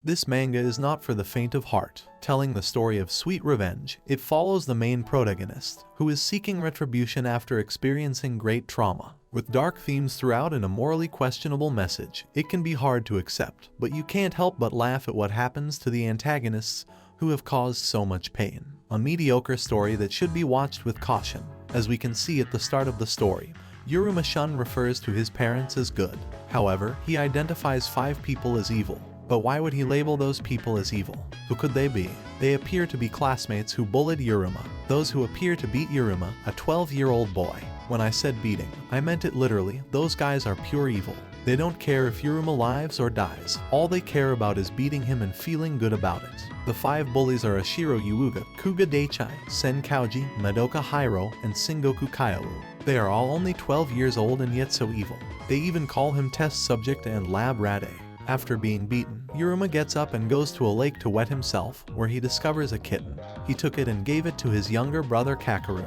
This manga is not for the faint of heart, telling the story of sweet revenge. It follows the main protagonist, who is seeking retribution after experiencing great trauma. With dark themes throughout and a morally questionable message, it can be hard to accept, but you can't help but laugh at what happens to the antagonists who have caused so much pain. A mediocre story that should be watched with caution. As we can see at the start of the story, Uruma Shun refers to his parents as good. However, he identifies 5 people as evil. But why would he label those people as evil? Who could they be? They appear to be classmates who bullied Uruma, those who appear to beat Uruma, a 12-year-old boy. When I said beating, I meant it literally. Those guys are pure evil. They don't care if Uruma lives or dies. All they care about is beating him and feeling good about it. The 5 bullies are Ashiro Yuuga, Kuga Daichai, Sen Kauji, Madoka Hiro, and Sengoku Kyowu. They are all only 12 years old and yet so evil. They even call him test subject and lab rat A. After being beaten, Uruma gets up and goes to a lake to wet himself, where he discovers a kitten. He took it and gave it to his younger brother Kakeru,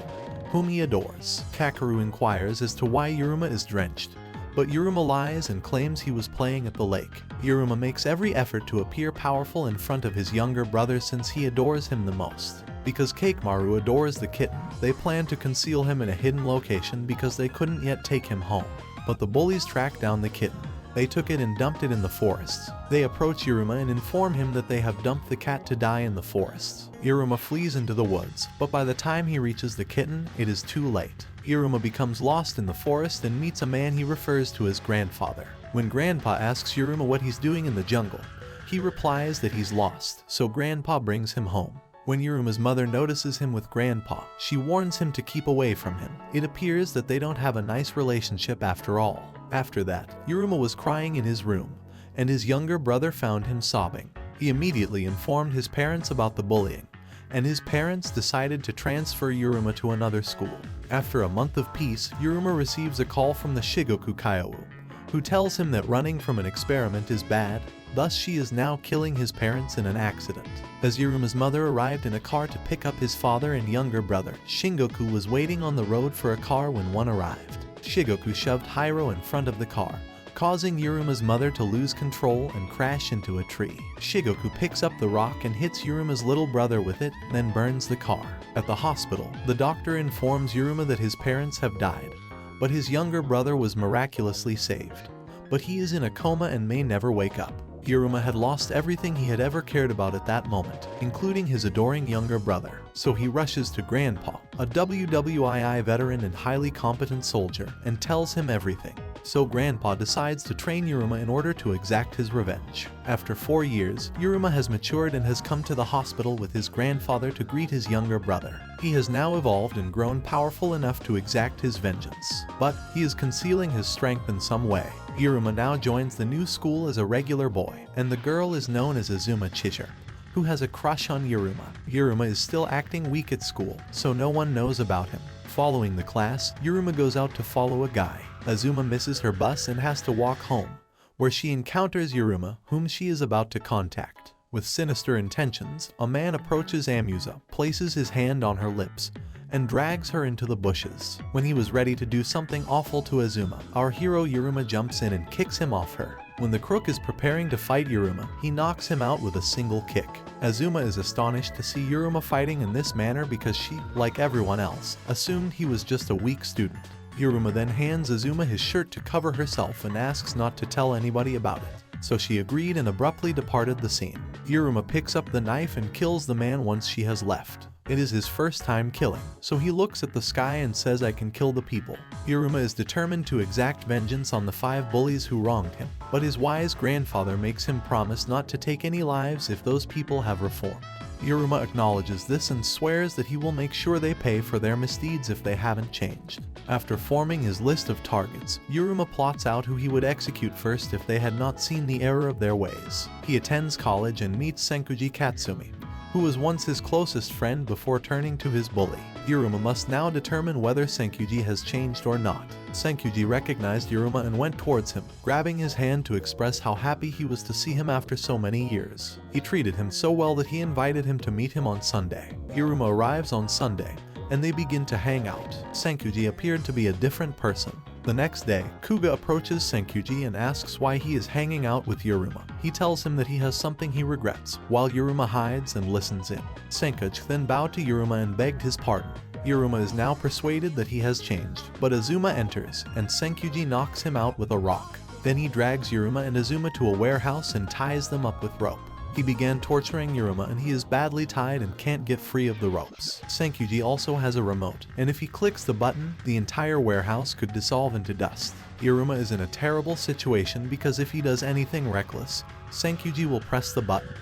whom he adores. Kakeru inquires as to why Uruma is drenched, but Uruma lies and claims he was playing at the lake. Uruma makes every effort to appear powerful in front of his younger brother since he adores him the most. Because Kakemaru adores the kitten, they plan to conceal him in a hidden location because they couldn't yet take him home. But the bullies track down the kitten. They took it and dumped it in the forests. They approach Uruma and inform him that they have dumped the cat to die in the forests. Uruma flees into the woods, but by the time he reaches the kitten, it is too late. Uruma becomes lost in the forest and meets a man he refers to as grandfather. When Grandpa asks Uruma what he's doing in the jungle, he replies that he's lost, so Grandpa brings him home. When Uruma's mother notices him with Grandpa, she warns him to keep away from him. It appears that they don't have a nice relationship after all. After that, Uruma was crying in his room, and his younger brother found him sobbing. He immediately informed his parents about the bullying, and his parents decided to transfer Uruma to another school. After a month of peace, Uruma receives a call from the Shigoku Kyowu, who tells him that running from an experiment is bad, thus she is now killing his parents in an accident. As Uruma's mother arrived in a car to pick up his father and younger brother, Shingoku was waiting on the road for a car when one arrived. Shigoku shoved Hiro in front of the car, causing Uruma's mother to lose control and crash into a tree. Shigoku picks up the rock and hits Uruma's little brother with it, then burns the car. At the hospital, the doctor informs Uruma that his parents have died, but his younger brother was miraculously saved. But he is in a coma and may never wake up. Uruma had lost everything he had ever cared about at that moment, including his adoring younger brother. So he rushes to Grandpa, a WWII veteran and highly competent soldier, and tells him everything. So Grandpa decides to train Uruma in order to exact his revenge. After 4 years, Uruma has matured and has come to the hospital with his grandfather to greet his younger brother. He has now evolved and grown powerful enough to exact his vengeance, but he is concealing his strength in some way. Uruma now joins the new school as a regular boy, and the girl is known as Azuma Chishire, who has a crush on Uruma. Uruma is still acting weak at school, so no one knows about him. Following the class, Uruma goes out to follow a guy. Azuma misses her bus and has to walk home, where she encounters Uruma, whom she is about to contact. With sinister intentions, a man approaches Amusa, places his hand on her lips, and drags her into the bushes. When he was ready to do something awful to Azuma, our hero Uruma jumps in and kicks him off her. When the crook is preparing to fight Uruma, he knocks him out with a single kick. Azuma is astonished to see Uruma fighting in this manner because she, like everyone else, assumed he was just a weak student. Uruma then hands Azuma his shirt to cover herself and asks not to tell anybody about it, so she agreed and abruptly departed the scene. Uruma picks up the knife and kills the man once she has left. It is his first time killing, so he looks at the sky and says, "I can kill the people." Uruma is determined to exact vengeance on the 5 bullies who wronged him, but his wise grandfather makes him promise not to take any lives if those people have reformed. Uruma acknowledges this and swears that he will make sure they pay for their misdeeds if they haven't changed. After forming his list of targets, Uruma plots out who he would execute first if they had not seen the error of their ways. He attends college and meets Senkuji Katsumi, who was once his closest friend before turning to his bully. Uruma must now determine whether Senkuji has changed or not. Senkuji recognized Uruma and went towards him, grabbing his hand to express how happy he was to see him after so many years. He treated him so well that he invited him to meet him on Sunday. Uruma arrives on Sunday, and they begin to hang out. Senkuji appeared to be a different person, The next day, Kuga approaches Senkyuji and asks why he is hanging out with Uruma. He tells him that he has something he regrets, while Uruma hides and listens in. Senkyuji then bowed to Uruma and begged his pardon. Uruma is now persuaded that he has changed, but Azuma enters, and Senkyuji knocks him out with a rock. Then he drags Uruma and Azuma to a warehouse and ties them up with rope. He began torturing Uruma and he is badly tied and can't get free of the ropes. Senkyuji also has a remote, and if he clicks the button, the entire warehouse could dissolve into dust. Uruma is in a terrible situation because if he does anything reckless, Senkyuji will press the button,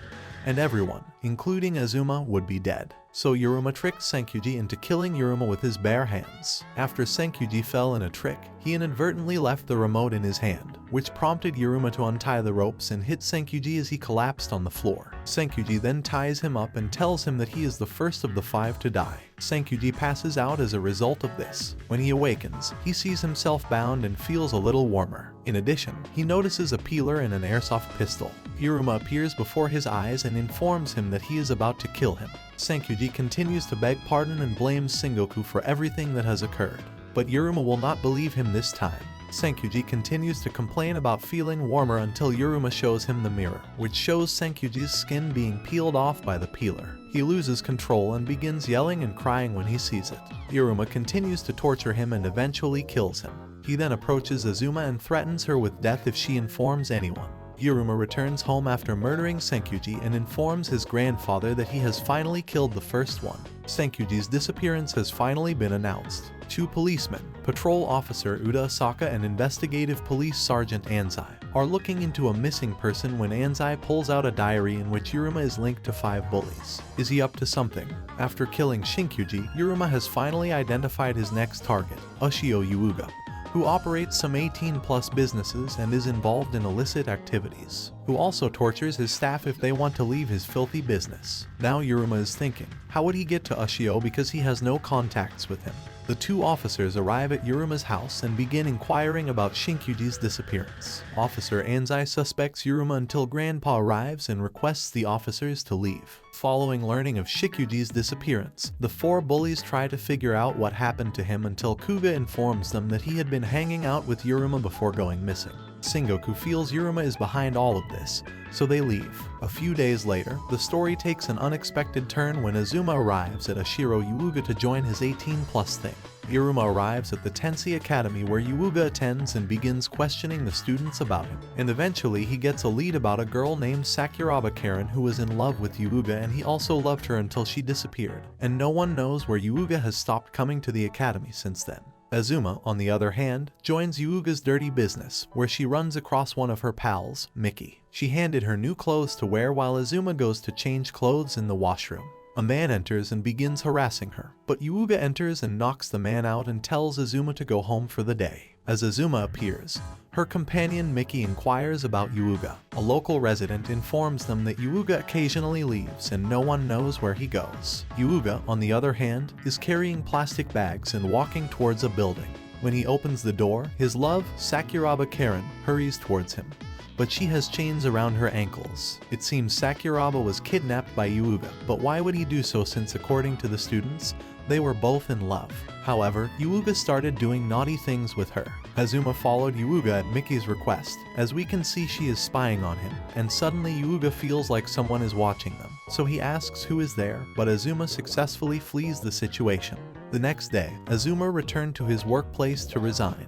and everyone, including Azuma, would be dead. So Uruma tricked Senkyuji into killing Uruma with his bare hands. After Senkyuji fell in a trick, he inadvertently left the remote in his hand, which prompted Uruma to untie the ropes and hit Senkyuji as he collapsed on the floor. Senkyuji then ties him up and tells him that he is the first of the 5 to die. Senkyuji passes out as a result of this. When he awakens, he sees himself bound and feels a little warmer. In addition, he notices a peeler and an airsoft pistol. Uruma appears before his eyes and informs him that he is about to kill him. Senkyuji continues to beg pardon and blames Sengoku for everything that has occurred. But Uruma will not believe him this time. Senkyuji continues to complain about feeling warmer until Uruma shows him the mirror, which shows Senkyuji's skin being peeled off by the peeler. He loses control and begins yelling and crying when he sees it. Uruma continues to torture him and eventually kills him. He then approaches Azuma and threatens her with death if she informs anyone. Uruma returns home after murdering Senkyuji and informs his grandfather that he has finally killed the first one. Senkyuji's disappearance has finally been announced. 2 policemen, Patrol Officer Uda Asaka and Investigative Police Sergeant Anzai, are looking into a missing person when Anzai pulls out a diary in which Uruma is linked to 5 bullies. Is he up to something? After killing Senkyuji, Uruma has finally identified his next target, Ushio Yuuga, who operates some 18+ businesses and is involved in illicit activities, who also tortures his staff if they want to leave his filthy business. Now Uruma is thinking, how would he get to Ushio because he has no contacts with him? The 2 officers arrive at Yuruma's house and begin inquiring about Senkyuji's disappearance. Officer Anzai suspects Uruma until Grandpa arrives and requests the officers to leave. Following learning of Senkyuji's disappearance, the 4 bullies try to figure out what happened to him until Kuga informs them that he had been hanging out with Uruma before going missing. Sengoku feels Uruma is behind all of this, so they leave. A few days later, the story takes an unexpected turn when Azuma arrives at Ashiro Yuuga to join his 18+ thing. Uruma arrives at the Tensei Academy where Yuuga attends and begins questioning the students about him. And eventually he gets a lead about a girl named Sakuraba Karen who was in love with Yuuga, and he also loved her until she disappeared. And no one knows where Yuuga has stopped coming to the academy since then. Azuma, on the other hand, joins Yuuga's dirty business, where she runs across one of her pals, Miki. She handed her new clothes to wear while Azuma goes to change clothes in the washroom. A man enters and begins harassing her, but Yuuga enters and knocks the man out and tells Azuma to go home for the day. As Azuma appears, her companion Miki inquires about Yuuga. A local resident informs them that Yuuga occasionally leaves and no one knows where he goes. Yuuga, on the other hand, is carrying plastic bags and walking towards a building. When he opens the door, his love, Sakuraba Karen, hurries towards him, but she has chains around her ankles. It seems Sakuraba was kidnapped by Yuuga, but why would he do so since according to the students, they were both in love? However, Yuuga started doing naughty things with her. Azuma followed Yuuga at Miki's request, as we can see she is spying on him, and suddenly Yuuga feels like someone is watching them, so he asks who is there, but Azuma successfully flees the situation. The next day, Azuma returned to his workplace to resign,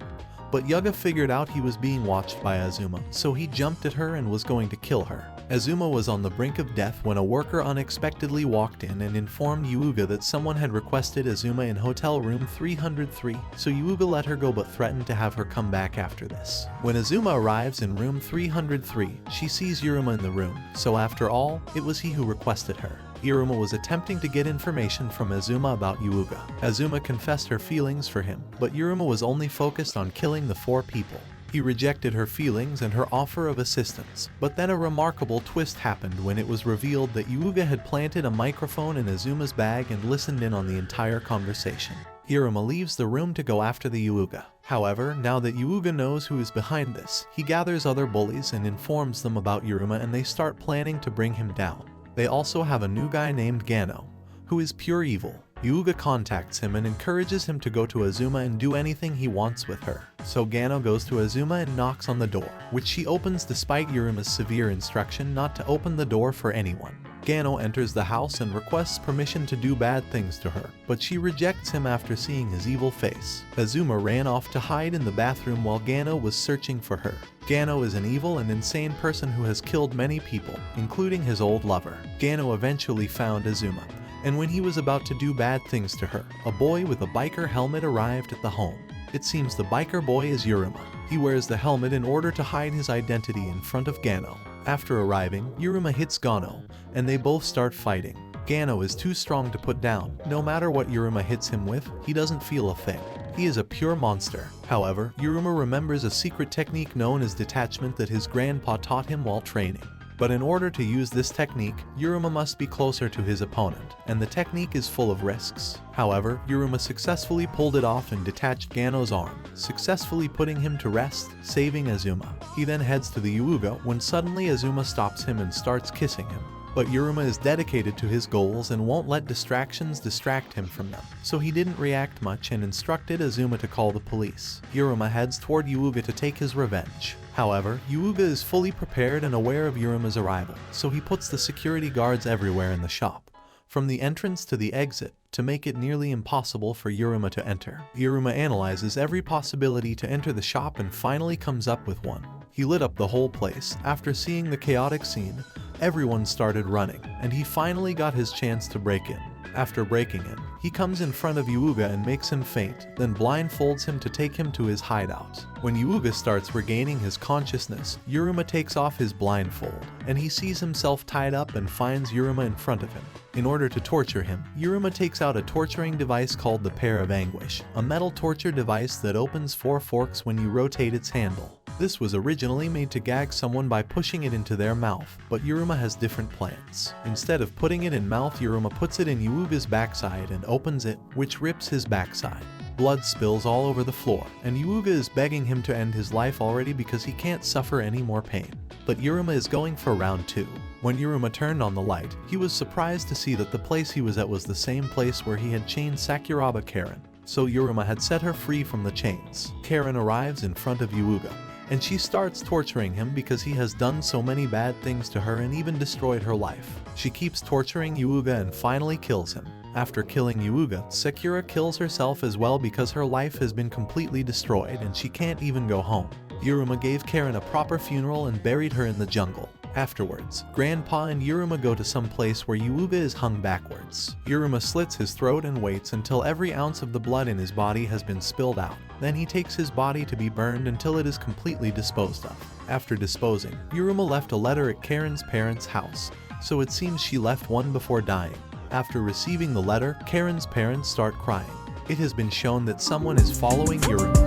but Yuuga figured out he was being watched by Azuma, so he jumped at her and was going to kill her. Azuma was on the brink of death when a worker unexpectedly walked in and informed Yuuga that someone had requested Azuma in hotel room 303, so Yuuga let her go but threatened to have her come back after this. When Azuma arrives in room 303, she sees Uruma in the room, so after all, it was he who requested her. Uruma was attempting to get information from Azuma about Yuuga. Azuma confessed her feelings for him, but Uruma was only focused on killing the 4 people. He rejected her feelings and her offer of assistance, but then a remarkable twist happened when it was revealed that Yuuga had planted a microphone in Azuma's bag and listened in on the entire conversation. Uruma leaves the room to go after the Yuuga. However, now that Yuuga knows who is behind this, he gathers other bullies and informs them about Uruma, and they start planning to bring him down. They also have a new guy named Gano, who is pure evil. Yuuga contacts him and encourages him to go to Azuma and do anything he wants with her. So Gano goes to Azuma and knocks on the door, which she opens despite Yuruma's severe instruction not to open the door for anyone. Gano enters the house and requests permission to do bad things to her, but she rejects him after seeing his evil face. Azuma ran off to hide in the bathroom while Gano was searching for her. Gano is an evil and insane person who has killed many people, including his old lover. Gano eventually found Azuma, and when he was about to do bad things to her, a boy with a biker helmet arrived at the home. It seems the biker boy is Uruma. He wears the helmet in order to hide his identity in front of Gano. After arriving, Uruma hits Gano, and they both start fighting. Gano is too strong to put down. No matter what Uruma hits him with, he doesn't feel a thing. He is a pure monster. However, Uruma remembers a secret technique known as detachment that his grandpa taught him while training. But in order to use this technique, Uruma must be closer to his opponent, and the technique is full of risks. However, Uruma successfully pulled it off and detached Gano's arm, successfully putting him to rest, saving Azuma. He then heads to the Yuuga when suddenly Azuma stops him and starts kissing him. But Uruma is dedicated to his goals and won't let distractions distract him from them, so he didn't react much and instructed Azuma to call the police. Uruma heads toward Yuuga to take his revenge. However, Yuuga is fully prepared and aware of Yuruma's arrival, so he puts the security guards everywhere in the shop, from the entrance to the exit, to make it nearly impossible for Uruma to enter. Uruma analyzes every possibility to enter the shop and finally comes up with one. He lit up the whole place. After seeing the chaotic scene, everyone started running, and he finally got his chance to break in. After breaking in, he comes in front of Yuuga and makes him faint, then blindfolds him to take him to his hideout. When Yuuga starts regaining his consciousness, Uruma takes off his blindfold, and he sees himself tied up and finds Uruma in front of him. In order to torture him, Uruma takes out a torturing device called the Pair of Anguish, a metal torture device that opens 4 forks when you rotate its handle. This was originally made to gag someone by pushing it into their mouth, but Uruma has different plans. Instead of putting it in mouth, Uruma puts it in Yuuga's backside and opens it, which rips his backside. Blood spills all over the floor, and Yuuga is begging him to end his life already because he can't suffer any more pain. But Uruma is going for round 2. When Uruma turned on the light, he was surprised to see that the place he was at was the same place where he had chained Sakuraba Karen. So Uruma had set her free from the chains. Karen arrives in front of Yuuga, and she starts torturing him because he has done so many bad things to her and even destroyed her life. She keeps torturing Yuuga and finally kills him. After killing Yuuga, Sakura kills herself as well because her life has been completely destroyed and she can't even go home. Uruma gave Karen a proper funeral and buried her in the jungle. Afterwards, Grandpa and Uruma go to some place where Yuuga is hung backwards. Uruma slits his throat and waits until every ounce of the blood in his body has been spilled out. Then he takes his body to be burned until it is completely disposed of. After disposing, Uruma left a letter at Karen's parents' house, so it seems she left one before dying. After receiving the letter, Karen's parents start crying. It has been shown that someone is following Uruma.